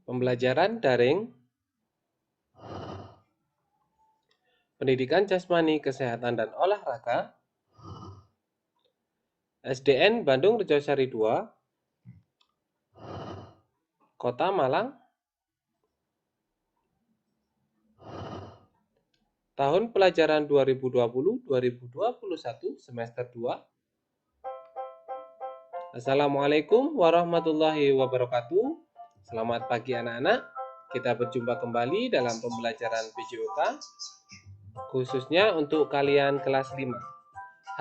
Pembelajaran daring, pendidikan jasmani, kesehatan, dan olahraga, SDN Bandung Rejosari 2, Kota Malang, tahun pelajaran 2020-2021, semester 2. Assalamualaikum warahmatullahi wabarakatuh. Selamat pagi anak-anak. Kita berjumpa kembali dalam pembelajaran PJOK, khususnya untuk kalian kelas 5.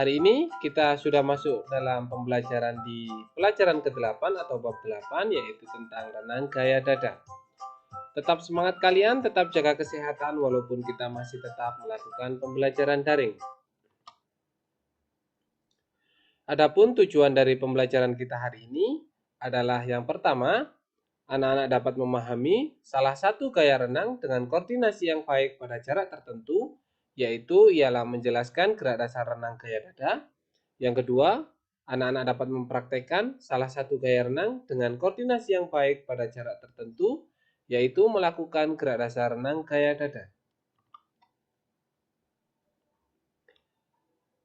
Hari ini kita sudah masuk dalam pembelajaran di pelajaran ke-8 atau bab 8, yaitu tentang renang gaya dada. Tetap semangat kalian, tetap jaga kesehatan walaupun kita masih tetap melakukan pembelajaran daring. Adapun tujuan dari pembelajaran kita hari ini adalah yang pertama, anak-anak dapat memahami salah satu gaya renang dengan koordinasi yang baik pada jarak tertentu, yaitu ialah menjelaskan gerak dasar renang gaya dada. Yang kedua, anak-anak dapat mempraktekkan salah satu gaya renang dengan koordinasi yang baik pada jarak tertentu, yaitu melakukan gerak dasar renang gaya dada.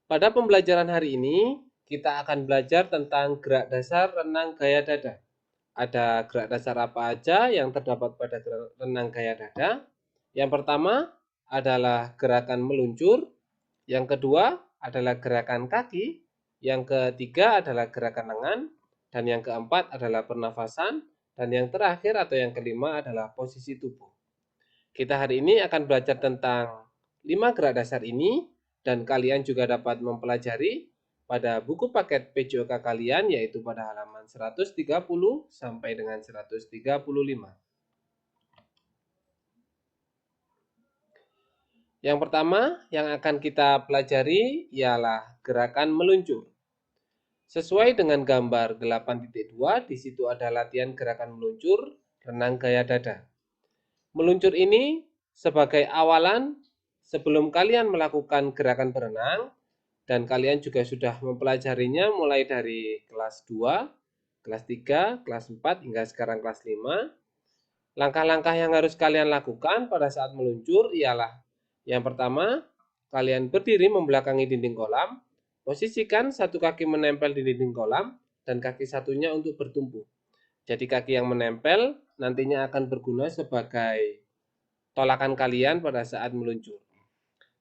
Pada pembelajaran hari ini, kita akan belajar tentang gerak dasar renang gaya dada. Ada gerak dasar apa aja yang terdapat pada renang gaya dada? Yang pertama adalah gerakan meluncur, yang kedua adalah gerakan kaki, yang ketiga adalah gerakan lengan, dan yang keempat adalah pernafasan, dan yang terakhir atau yang kelima adalah posisi tubuh. Kita hari ini akan belajar tentang 5 gerak dasar ini, dan kalian juga dapat mempelajari pada buku paket PJOK kalian, yaitu pada halaman 130 sampai dengan 135. Yang pertama yang akan kita pelajari ialah gerakan meluncur. Sesuai dengan gambar 8.2, di situ ada latihan gerakan meluncur renang gaya dada. Meluncur ini sebagai awalan sebelum kalian melakukan gerakan berenang, dan kalian juga sudah mempelajarinya mulai dari kelas 2, kelas 3, kelas 4, hingga sekarang kelas 5. Langkah-langkah yang harus kalian lakukan pada saat meluncur ialah yang pertama, kalian berdiri membelakangi dinding kolam, posisikan satu kaki menempel di dinding kolam dan kaki satunya untuk bertumpu. Jadi kaki yang menempel nantinya akan berguna sebagai tolakan kalian pada saat meluncur.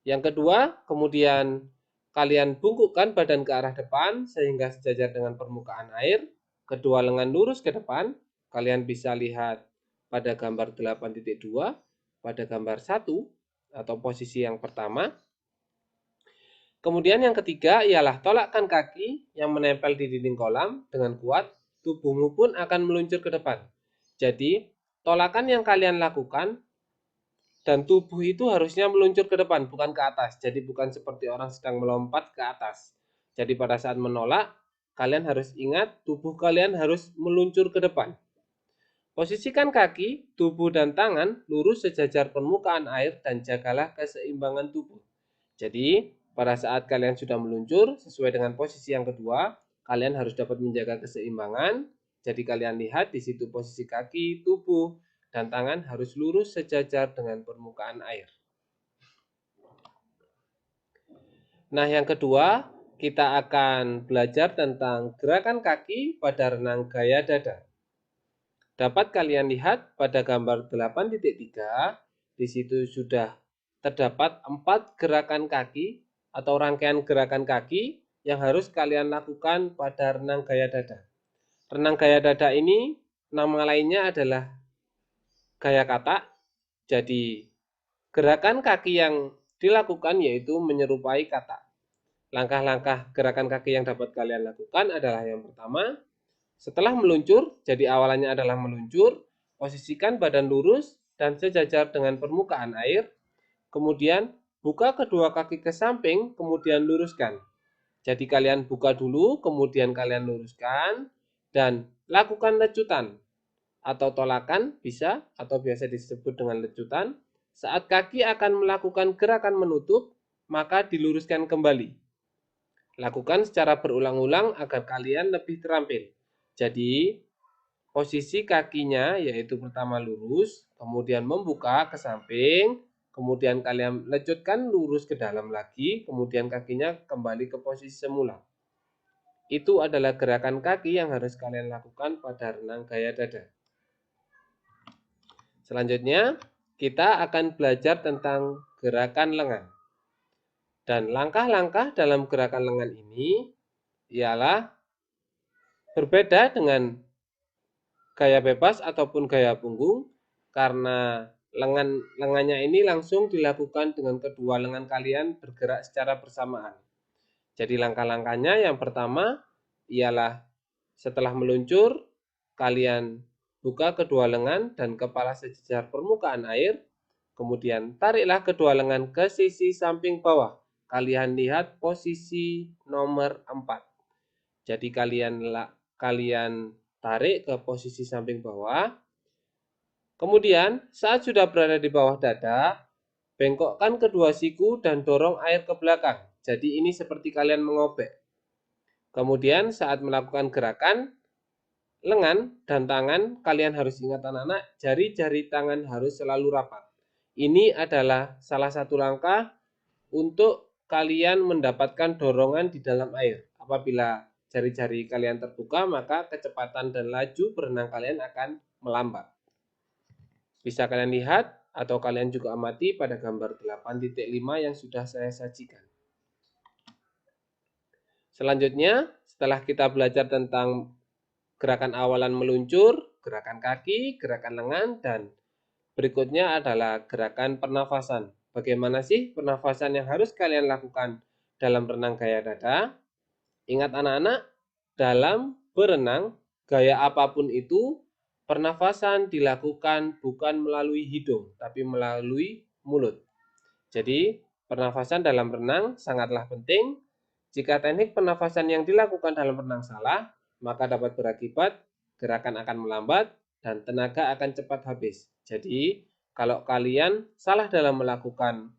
Yang kedua, kemudian kalian bungkukkan badan ke arah depan sehingga sejajar dengan permukaan air, kedua lengan lurus ke depan. Kalian bisa lihat pada gambar 8.2, pada gambar 1 atau posisi yang pertama. Kemudian yang ketiga ialah tolakkan kaki yang menempel di dinding kolam dengan kuat, tubuhmu pun akan meluncur ke depan. Jadi, tolakan yang kalian lakukan dan tubuh itu harusnya meluncur ke depan, bukan ke atas. Jadi bukan seperti orang sedang melompat ke atas. Jadi pada saat menolak, kalian harus ingat tubuh kalian harus meluncur ke depan. Posisikan kaki, tubuh, dan tangan lurus sejajar permukaan air dan jagalah keseimbangan tubuh. Jadi, pada saat kalian sudah meluncur, sesuai dengan posisi yang kedua, kalian harus dapat menjaga keseimbangan. Jadi kalian lihat di situ posisi kaki, tubuh, dan tangan harus lurus sejajar dengan permukaan air. Nah, yang kedua, kita akan belajar tentang gerakan kaki pada renang gaya dada. Dapat kalian lihat pada gambar 8.3, di situ sudah terdapat 4 gerakan kaki atau rangkaian gerakan kaki yang harus kalian lakukan pada renang gaya dada. Renang gaya dada ini nama lainnya adalah gaya katak. Jadi gerakan kaki yang dilakukan yaitu menyerupai katak. Langkah-langkah gerakan kaki yang dapat kalian lakukan adalah yang pertama, setelah meluncur, jadi awalannya adalah meluncur, posisikan badan lurus dan sejajar dengan permukaan air. Kemudian buka kedua kaki ke samping, kemudian luruskan. Jadi kalian buka dulu, kemudian kalian luruskan, dan lakukan lecutan atau tolakan bisa, atau biasa disebut dengan lecutan. Saat kaki akan melakukan gerakan menutup, maka diluruskan kembali. Lakukan secara berulang-ulang agar kalian lebih terampil. Jadi, posisi kakinya yaitu pertama lurus, kemudian membuka ke samping, kemudian kalian lecutkan lurus ke dalam lagi, kemudian kakinya kembali ke posisi semula. Itu adalah gerakan kaki yang harus kalian lakukan pada renang gaya dada. Selanjutnya, kita akan belajar tentang gerakan lengan. Dan langkah-langkah dalam gerakan lengan ini ialah berbeda dengan gaya bebas ataupun gaya punggung karena lengannya ini langsung dilakukan dengan kedua lengan kalian bergerak secara bersamaan. Jadi langkah-langkahnya yang pertama ialah setelah meluncur, kalian buka kedua lengan dan kepala sejajar permukaan air, kemudian tariklah kedua lengan ke sisi samping bawah. Kalian lihat posisi nomor 4. Jadi kalian tarik ke posisi samping bawah. Kemudian saat sudah berada di bawah dada, bengkokkan kedua siku dan dorong air ke belakang. Jadi ini seperti kalian mengobek. Kemudian saat melakukan gerakan lengan dan tangan, kalian harus ingat anak-anak, jari-jari tangan harus selalu rapat. Ini adalah salah satu langkah untuk kalian mendapatkan dorongan di dalam air. Apabila jari-jari kalian terbuka, maka kecepatan dan laju berenang kalian akan melambat. Bisa kalian lihat atau kalian juga amati pada gambar 8.5 yang sudah saya sajikan. Selanjutnya, setelah kita belajar tentang gerakan awalan meluncur, gerakan kaki, gerakan lengan, dan berikutnya adalah gerakan pernafasan. Bagaimana sih pernafasan yang harus kalian lakukan dalam renang gaya dada? Ingat anak-anak, dalam berenang, gaya apapun itu, pernafasan dilakukan bukan melalui hidung, tapi melalui mulut. Jadi, pernafasan dalam renang sangatlah penting. Jika teknik pernafasan yang dilakukan dalam renang salah, maka dapat berakibat gerakan akan melambat dan tenaga akan cepat habis. Jadi, kalau kalian salah dalam melakukan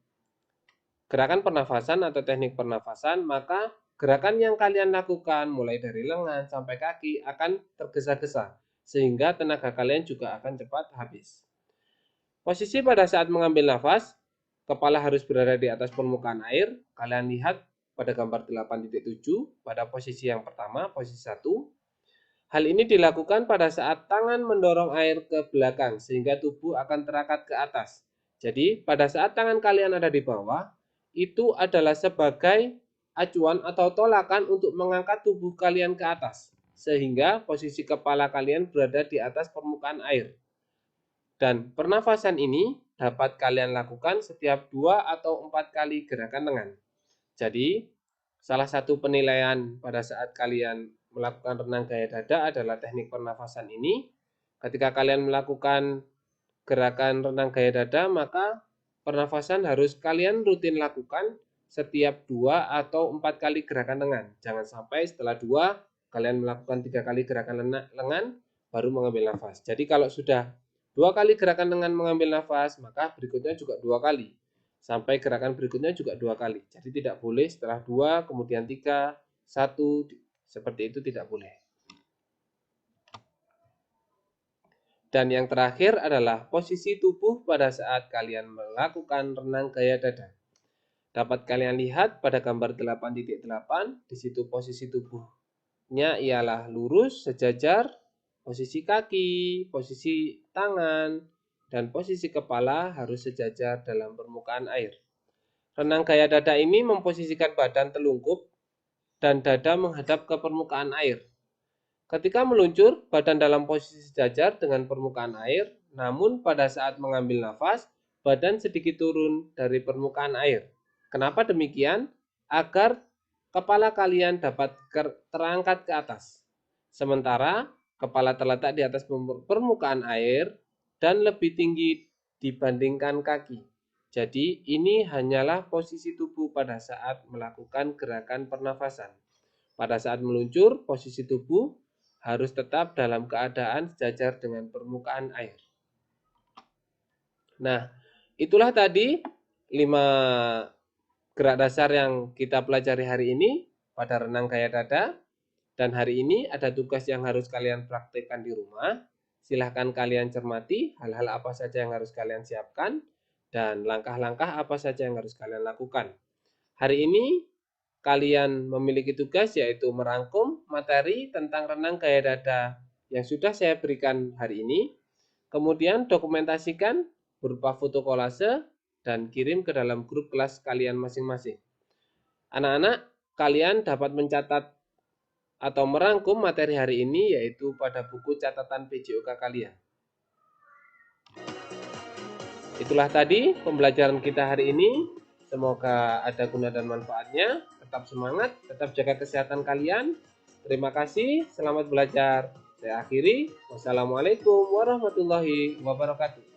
gerakan pernafasan atau teknik pernafasan, maka gerakan yang kalian lakukan mulai dari lengan sampai kaki akan tergesa-gesa, sehingga tenaga kalian juga akan cepat habis. Posisi pada saat mengambil nafas, kepala harus berada di atas permukaan air. Kalian lihat pada gambar 8.7 pada posisi yang pertama, posisi 1. Hal ini dilakukan pada saat tangan mendorong air ke belakang sehingga tubuh akan terangkat ke atas. Jadi pada saat tangan kalian ada di bawah, itu adalah sebagai acuan atau tolakan untuk mengangkat tubuh kalian ke atas. Sehingga posisi kepala kalian berada di atas permukaan air. Dan pernafasan ini dapat kalian lakukan setiap 2 atau 4 kali gerakan lengan. Jadi salah satu penilaian pada saat kalian melakukan renang gaya dada adalah teknik pernafasan ini. Ketika kalian melakukan gerakan renang gaya dada, maka pernafasan harus kalian rutin lakukan setiap 2 atau 4 kali gerakan lengan. Jangan sampai setelah 2 kalian melakukan 3 kali gerakan lengan baru mengambil nafas. Jadi kalau sudah 2 kali gerakan lengan mengambil nafas, maka berikutnya juga 2 kali. Sampai gerakan berikutnya juga 2 kali. Jadi tidak boleh setelah 2, kemudian 3, 1, seperti itu tidak boleh. Dan yang terakhir adalah posisi tubuh pada saat kalian melakukan renang gaya dada. Dapat kalian lihat pada gambar 8.8, di situ posisi tubuhnya ialah lurus, sejajar, posisi kaki, posisi tangan, dan posisi kepala harus sejajar dalam permukaan air. Renang gaya dada ini memposisikan badan telungkup dan dada menghadap ke permukaan air. Ketika meluncur, badan dalam posisi sejajar dengan permukaan air, namun pada saat mengambil nafas, badan sedikit turun dari permukaan air. Kenapa demikian? Agar kepala kalian dapat terangkat ke atas. Sementara kepala terletak di atas permukaan air dan lebih tinggi dibandingkan kaki. Jadi ini hanyalah posisi tubuh pada saat melakukan gerakan pernafasan. Pada saat meluncur, posisi tubuh harus tetap dalam keadaan sejajar dengan permukaan air. Nah, itulah tadi 5 gerak dasar yang kita pelajari hari ini pada renang gaya dada. Dan hari ini ada tugas yang harus kalian praktekkan di rumah. Silahkan kalian cermati hal-hal apa saja yang harus kalian siapkan dan langkah-langkah apa saja yang harus kalian lakukan. Hari ini kalian memiliki tugas yaitu merangkum materi tentang renang gaya dada yang sudah saya berikan hari ini. Kemudian dokumentasikan berupa foto kolase dan kirim ke dalam grup kelas kalian masing-masing. Anak-anak, kalian dapat mencatat atau merangkum materi hari ini yaitu pada buku catatan PJOK kalian. Itulah tadi pembelajaran kita hari ini. Semoga ada guna dan manfaatnya. Tetap semangat, tetap jaga kesehatan kalian. Terima kasih, selamat belajar. Saya akhiri. Wassalamualaikum warahmatullahi wabarakatuh.